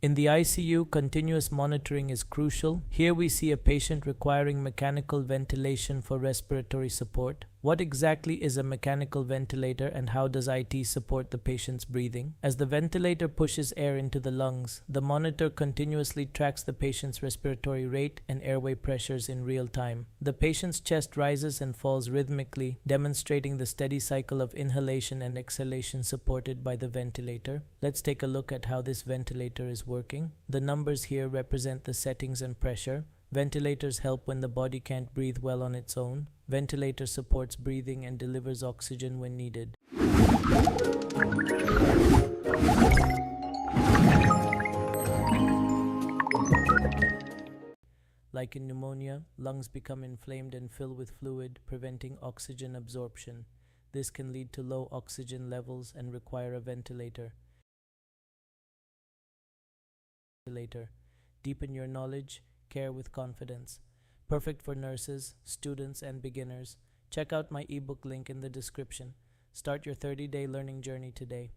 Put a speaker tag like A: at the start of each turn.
A: In the ICU, continuous monitoring is crucial. Here we see a patient requiring mechanical ventilation for respiratory support. What exactly is a mechanical ventilator and how does IT support the patient's breathing? As the ventilator pushes air into the lungs, the monitor continuously tracks the patient's respiratory rate and airway pressures in real time. The patient's chest rises and falls rhythmically, demonstrating the steady cycle of inhalation and exhalation supported by the ventilator. Let's take a look at how this ventilator is working. The numbers here represent the settings and pressure. Ventilators help when the body can't breathe well on its own. Ventilator supports breathing and delivers oxygen when needed. Like in pneumonia, lungs become inflamed and fill with fluid, preventing oxygen absorption. This can lead to low oxygen levels and require a ventilator. Deepen your knowledge, care with confidence. Perfect for nurses, students, and beginners. Check out my ebook link in the description. Start your 30-day learning journey today.